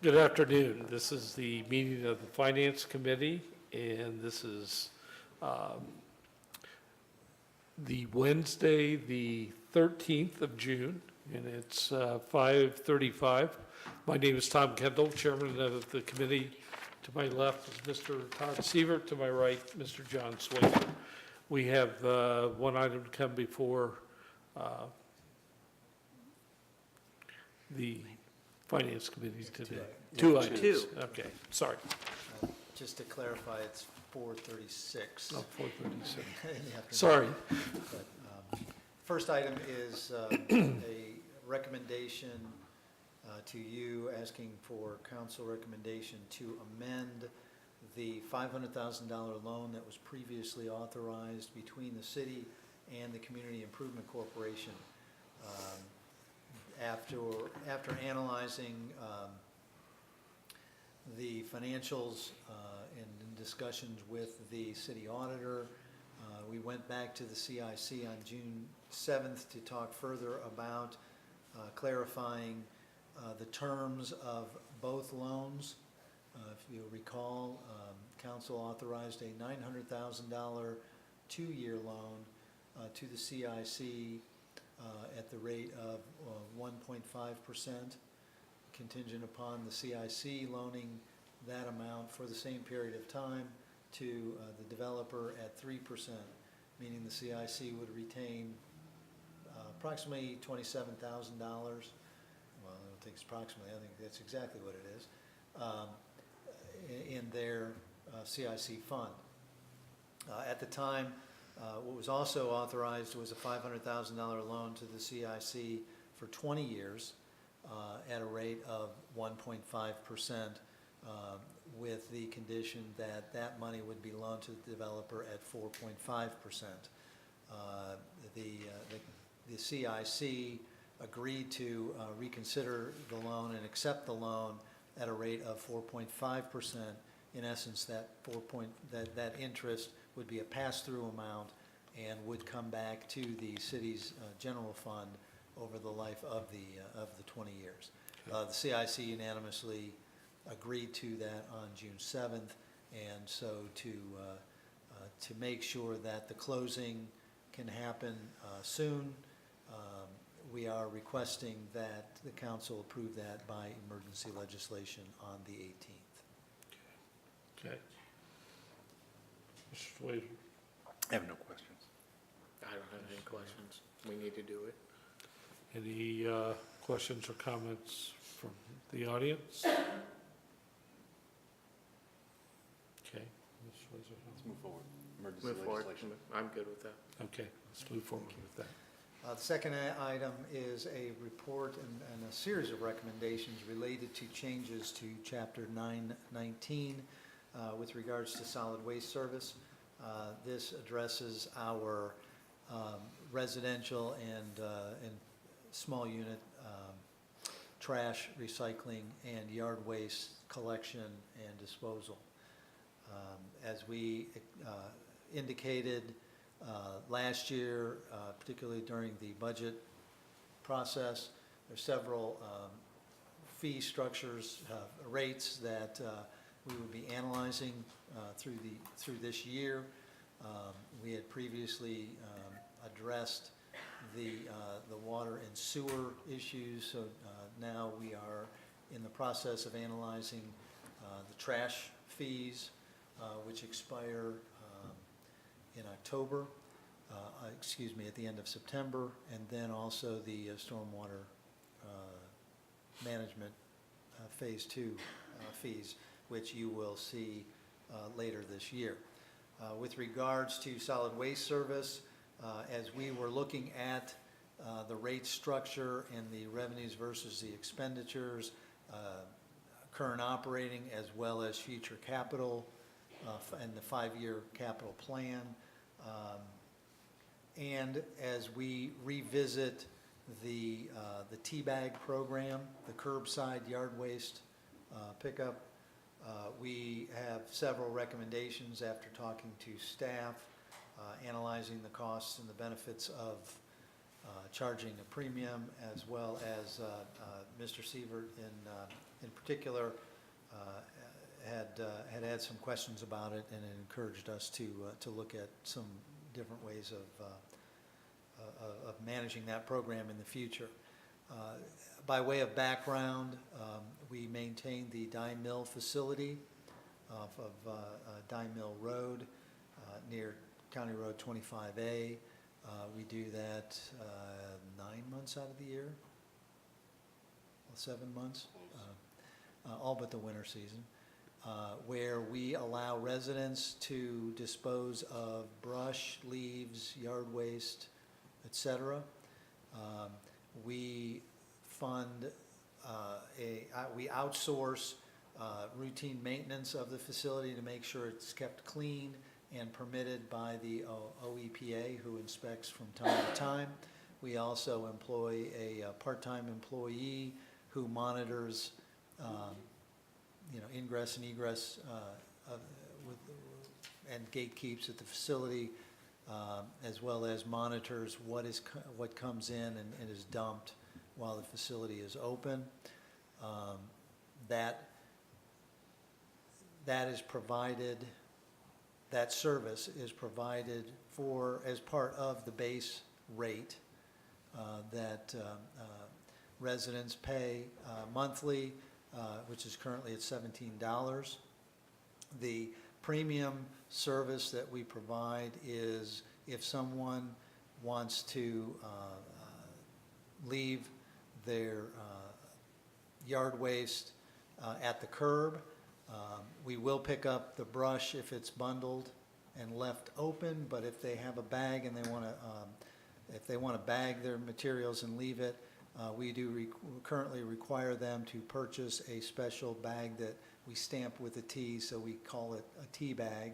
Good afternoon. This is the meeting of the Finance Committee, and this is the Wednesday, the 13th of June, and it's 5:35. My name is Tom Kendall, Chairman of the committee. To my left is Mr. Todd Sievert, to my right, Mr. John Swager. We have one item to come before the Finance Committee today. Two items. Two. Okay, sorry. Just to clarify, it's 4:36. Oh, 4:36. in the afternoon. Sorry. But, first item is a recommendation to you, asking for council recommendation to amend the $500,000 loan that was previously authorized between the city and the Community Improvement Corporation. After analyzing the financials and in discussions with the city auditor, we went back to the CIC on June 7th to talk further about clarifying the terms of both loans. If you recall, council authorized a $900,000 two-year loan to the CIC at the rate of 1.5%, contingent upon the CIC loaning that amount for the same period of time to the developer at 3%, meaning the CIC would retain approximately $27,000. Well, I don't think it's approximately, I think that's exactly what it is, in their CIC fund. At the time, what was also authorized was a $500,000 loan to the CIC for 20 years at a rate of 1.5%, with the condition that that money would be loaned to the developer at 4.5%. The CIC agreed to reconsider the loan and accept the loan at a rate of 4.5%. In essence, that interest would be a pass-through amount and would come back to the city's general fund over the life of the 20 years. The CIC unanimously agreed to that on June 7th, and so to make sure that the closing can happen soon, we are requesting that the council approve that by emergency legislation on the 18th. Okay. Mr. Swager. I have no questions. I don't have any questions. We need to do it. Any questions or comments from the audience? Okay. Ms. Swager. Let's move forward. Emergency Move forward. legislation. I'm good with that. Okay, let's move forward with that. The second item is a report and a series of recommendations related to changes to Chapter 919 with regards to solid waste service. This addresses our residential and small unit trash, recycling, and yard waste collection and disposal. As we indicated last year, particularly during the budget process, there's several fee structures, rates that we would be analyzing through this year. We had previously addressed the water and sewer issues, so now we are in the process of analyzing the trash fees, which expire in October, at the end of September, and then also the stormwater management Phase 2 fees, which you will see later this year. With regards to solid waste service, as we were looking at the rate structure and the revenues versus the expenditures, current operating as well as future capital, and the 5-year capital plan, and as we revisit the T-bag program, the curbside yard waste pickup, we have several recommendations after talking to staff, analyzing the costs and the benefits of charging a premium, as well as Mr. Sievert in particular had some questions about it, and it encouraged us to look at some different ways of managing that program in the future. By way of background, we maintain the Dye Mill facility off of Dye Mill Road near County Road 25A. We do that 9 months out of the year, 7 months, all but the winter season, where we allow residents to dispose of brush, leaves, yard waste, etc. We fund, we outsource routine maintenance of the facility to make sure it's kept clean and permitted by the OEPA, who inspects from time to time. We also employ a part-time employee who monitors, ingress and egress and gatekeeps at the facility, as well as monitors what comes in and is dumped while the facility is open. That is provided. That service is provided as part of the base rate that residents pay monthly, which is currently at $17. The premium service that we provide is if someone wants to leave their yard waste at the curb, we will pick up the brush if it's bundled and left open, but if they have a bag and they want to bag their materials and leave it, we do currently require them to purchase a special bag that we stamp with a T, so we call it a T bag,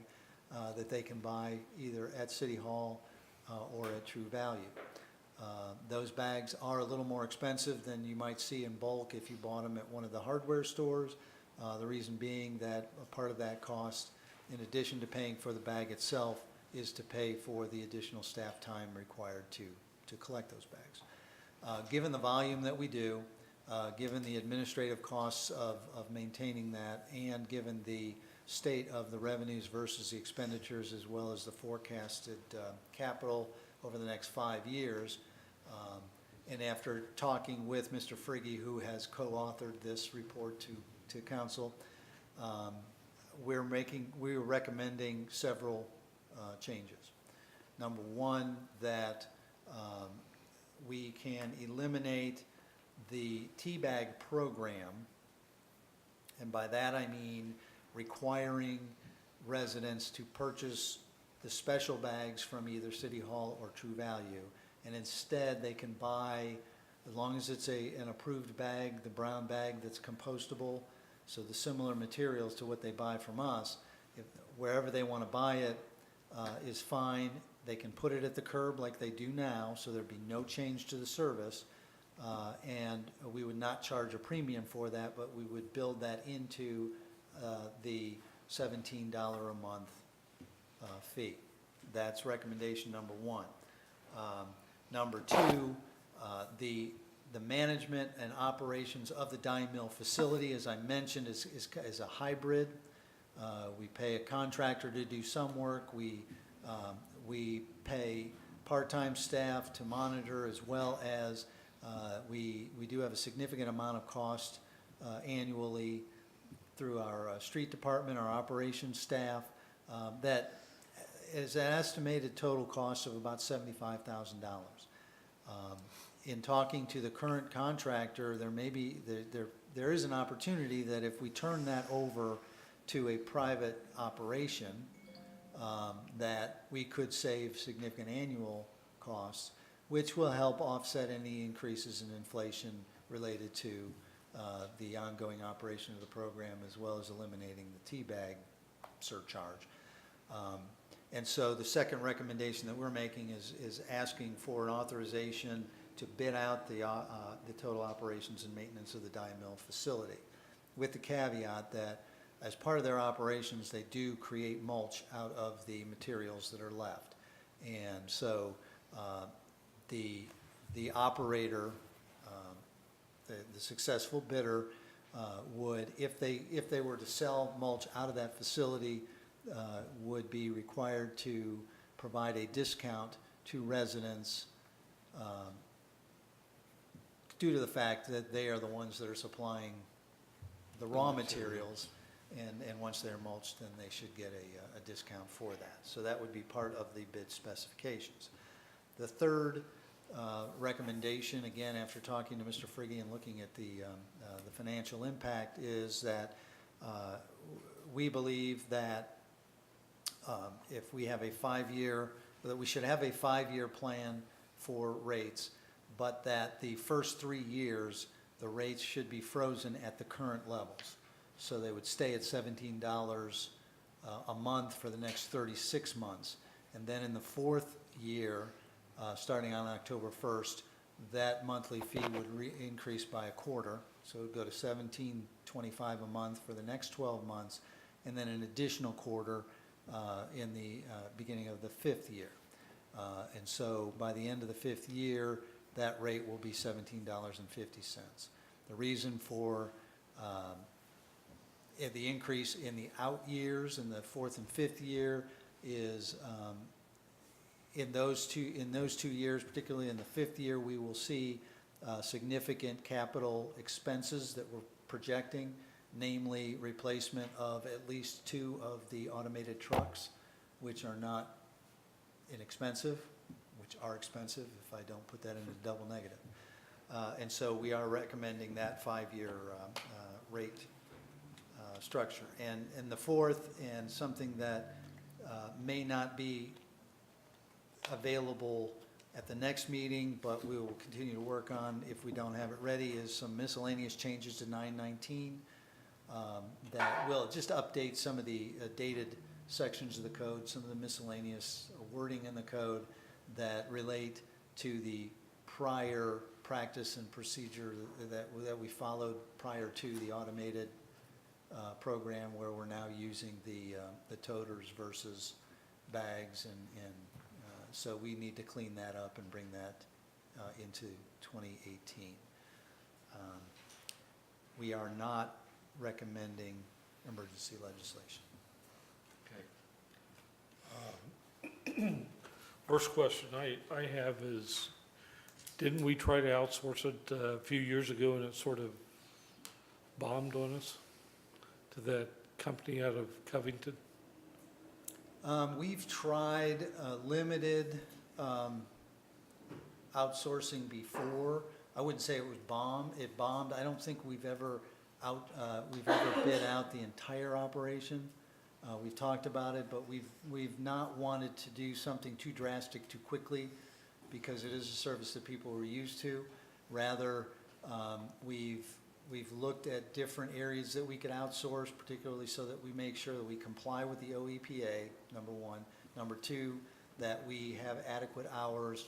that they can buy either at City Hall or at True Value. Those bags are a little more expensive than you might see in bulk if you bought them at one of the hardware stores. The reason being that a part of that cost, in addition to paying for the bag itself, is to pay for the additional staff time required to collect those bags. Given the volume that we do, given the administrative costs of maintaining that, and given the state of the revenues versus the expenditures, as well as the forecasted capital over the next 5 years, and after talking with Mr. Frigge, who has co-authored this report to council, we're recommending several changes. Number one, that we can eliminate the T-bag program, and by that I mean requiring residents to purchase the special bags from either City Hall or True Value, and instead they can buy, as long as it's an approved bag, the brown bag that's compostable, so the similar materials to what they buy from us, wherever they want to buy it is fine. They can put it at the curb like they do now, so there'd be no change to the service, and we would not charge a premium for that, but we would build that into the $17 a month fee. That's recommendation number one. Number two, the management and operations of the Dye Mill facility, as I mentioned, is a hybrid. We pay a contractor to do some work. We pay part-time staff to monitor, as well as we do have a significant amount of cost annually through our street department, our operations staff, that is an estimated total cost of about $75,000. In talking to the current contractor, there is an opportunity that if we turn that over to a private operation, that we could save significant annual costs, which will help offset any increases in inflation related to the ongoing operation of the program, as well as eliminating the T-bag surcharge. And so the second recommendation that we're making is asking for an authorization to bid out the total operations and maintenance of the Dye Mill facility, with the caveat that as part of their operations, they do create mulch out of the materials that are left. And so the operator, the successful bidder, would, if they were to sell mulch out of that facility, would be required to provide a discount to residents due to the fact that they are the ones that are supplying the raw materials, and once they're mulched, then they should get a discount for that. So that would be part of the bid specifications. The third recommendation, again, after talking to Mr. Frigge and looking at the financial impact, is that we believe that if we have a 5-year, that we should have a 5-year plan for rates, but that the first 3 years, the rates should be frozen at the current levels. So they would stay at $17 a month for the next 36 months. And then in the 4th year, starting on October 1st, that monthly fee would increase by a quarter. So it would go to $17.25 a month for the next 12 months, and then an additional quarter in the beginning of the 5th year. And so by the end of the 5th year, that rate will be $17.50. The reason for the increase in the out years in the 4th and 5th year is in those two years, particularly in the 5th year, we will see significant capital expenses that we're projecting, namely replacement of at least 2 of the automated trucks, which are not inexpensive, which are expensive if I don't put that in a double negative. And so we are recommending that 5-year rate structure. And the fourth, and something that may not be available at the next meeting, but we will continue to work on if we don't have it ready, is some miscellaneous changes to 919 that will just update some of the dated sections of the code, some of the miscellaneous wording in the code that relate to the prior practice and procedure that we followed prior to the automated program, where we're now using the toters versus bags, and so we need to clean that up and bring that into 2018. We are not recommending emergency legislation. Okay. First question I have is, didn't we try to outsource it a few years ago and it sort of bombed on us to that company out of Covington? We've tried limited outsourcing before. I wouldn't say it was it bombed. I don't think we've ever bid out the entire operation. We've talked about it, but we've not wanted to do something too drastic too quickly, because it is a service that people are used to. Rather, we've looked at different areas that we could outsource, particularly so that we make sure that we comply with the OEPA, number one. Number two, that we have adequate hours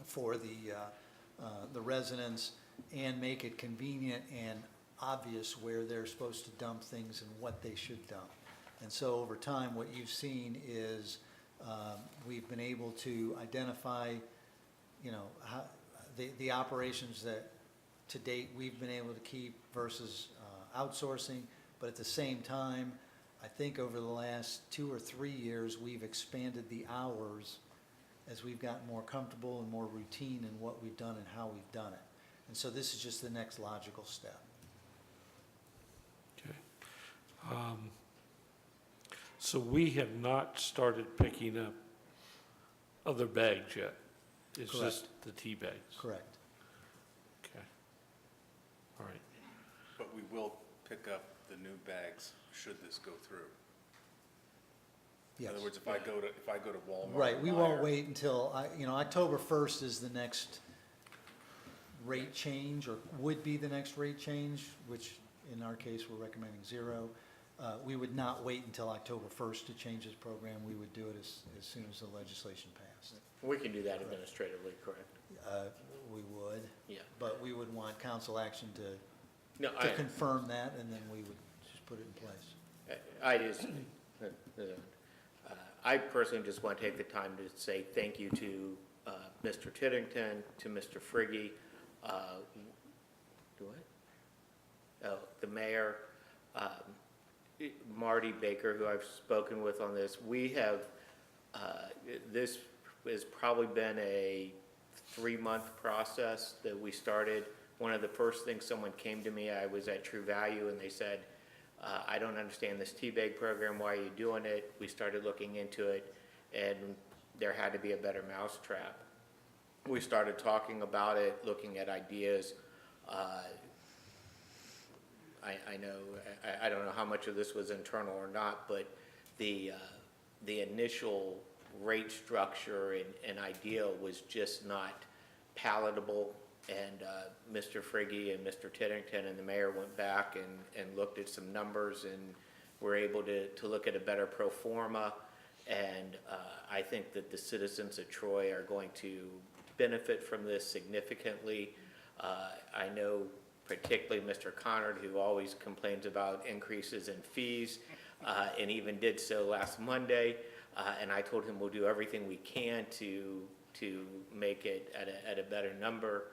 for the residents, and make it convenient and obvious where they're supposed to dump things and what they should dump. And so over time, what you've seen is we've been able to identify, how the operations that to date we've been able to keep versus outsourcing. But at the same time, I think over the last 2 or 3 years, we've expanded the hours as we've gotten more comfortable and more routine in what we've done and how we've done it. And so this is just the next logical step. Okay. So we have not started picking up other bags yet? It's Correct. just the tea bags? Correct. Okay. All right. But we will pick up the new bags should this go through. In Yes. other words, if I go to Walmart. Right, we and won't buy- wait until, October 1st is the next rate change, or would be the next rate change, which in our case, we're recommending 0. We would not wait until October 1st to change this program. We would do it as soon as the legislation passed. We can do that administratively, correct? We would, Yeah. but we would want council action No, to confirm that, and then we would just put it in place. I personally just want to take the time to say thank you to Mr. Tiddington, to Mr. Frigge. Do what? the mayor, Marty Baker, who I've spoken with on this, we have, this has probably been a 3-month process that we started. One of the first things someone came to me, I was at True Value, and they said, I don't understand this T-bag program, why are you doing it? We started looking into it, and there had to be a better mousetrap. We started talking about it, looking at ideas. I know, I don't know how much of this was internal or not, but the initial rate structure and idea was just not palatable. And Mr. Frigge and Mr. Tiddington and the mayor went back and looked at some numbers and were able to look at a better pro forma. And I think that the citizens of Troy are going to benefit from this significantly. I know particularly Mr. Conard, who always complains about increases in fees, and even did so last Monday. And I told him we'll do everything we can to make it at a better number.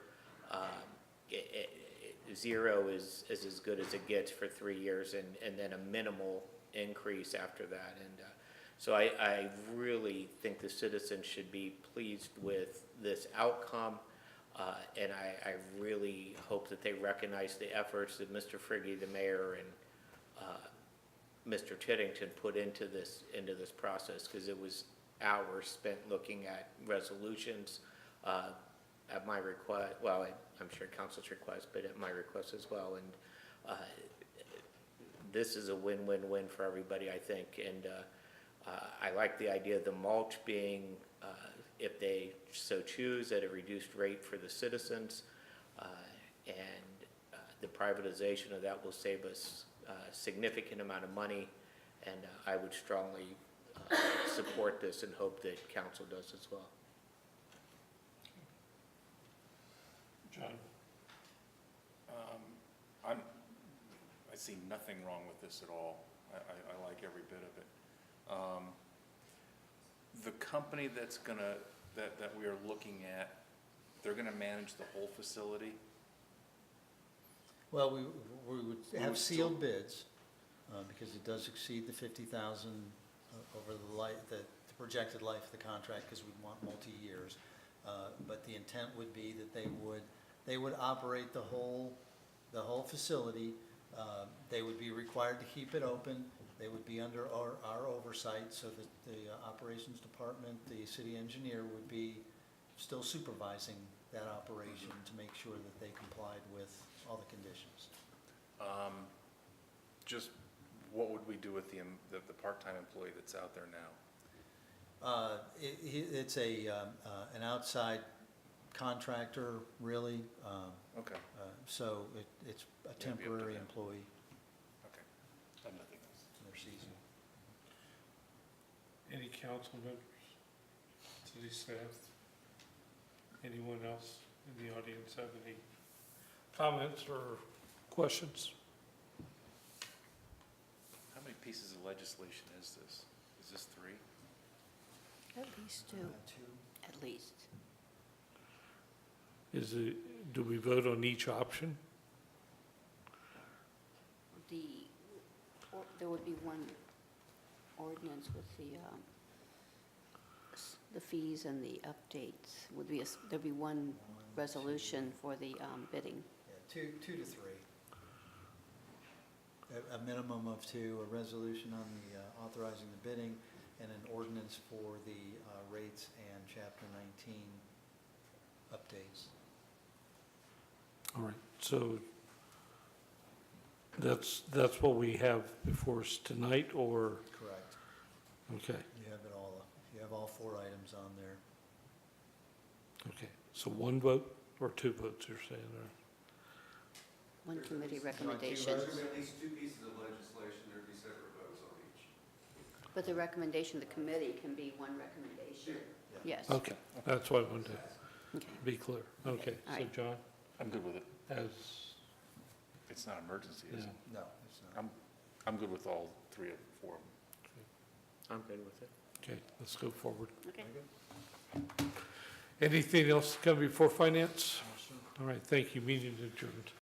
0 is as good as it gets for 3 years, and then a minimal increase after that. And so I really think the citizens should be pleased with this outcome. And I really hope that they recognize the efforts that Mr. Frigge, the mayor, and Mr. Tiddington put into this process, because it was hours spent looking at resolutions at my request, well, I'm sure council's request, but at my request as well. And this is a win-win-win for everybody, I think. And I like the idea of the mulch being, if they so choose, at a reduced rate for the citizens. And the privatization of that will save us a significant amount of money. And I would strongly support this and hope that council does as well. John? I see nothing wrong with this at all. I like every bit of it. The company that we are looking at, they're gonna manage the whole facility? Well, we would We have would sealed bids, because it does exceed the 50,000 over the projected life of the contract, because we want multi-years. But the intent would be that they would operate the whole facility. They would be required to keep it open. They would be under our oversight, so that the operations department, the city engineer, would be still supervising that operation to make sure that they complied with all the conditions. Just what would we do with the part-time employee that's out there now? It's an outside contractor, really, Okay, so it's a Yeah, it'd be up to temporary them. employee okay. I have nothing else. in their season. Any council members, city staff, anyone else in the audience have any comments or questions? How many pieces of legislation is this? Is this 3? At least 2, at least. Do we vote on each option? There would be one ordinance with the fees and the updates. There'd be one resolution for the bidding. Yeah, 2 to 3. A minimum of 2, a resolution on the authorizing the bidding, and an ordinance for the rates and Chapter 19 updates. All right, so that's what we have before us tonight, or, Correct. okay, You have it all, you have all 4 items on there. okay. So 1 vote or 2 votes, you're saying, or? One committee recommendation. At least 2 pieces of legislation, there'd be separate votes on each. But the recommendation of the committee can be one recommendation. Yes. Okay, that's what I wanted to Okay. be clear. Okay, All so right. John, I'm good with it. as, It's not emergency, is yeah, it? No, it's not. I'm good with all 3 of 4 of them. I'm good with it. okay, let's go forward. Okay. Very good. Anything else to come before finance? Yes, sir. All right, thank you, meeting adjourned.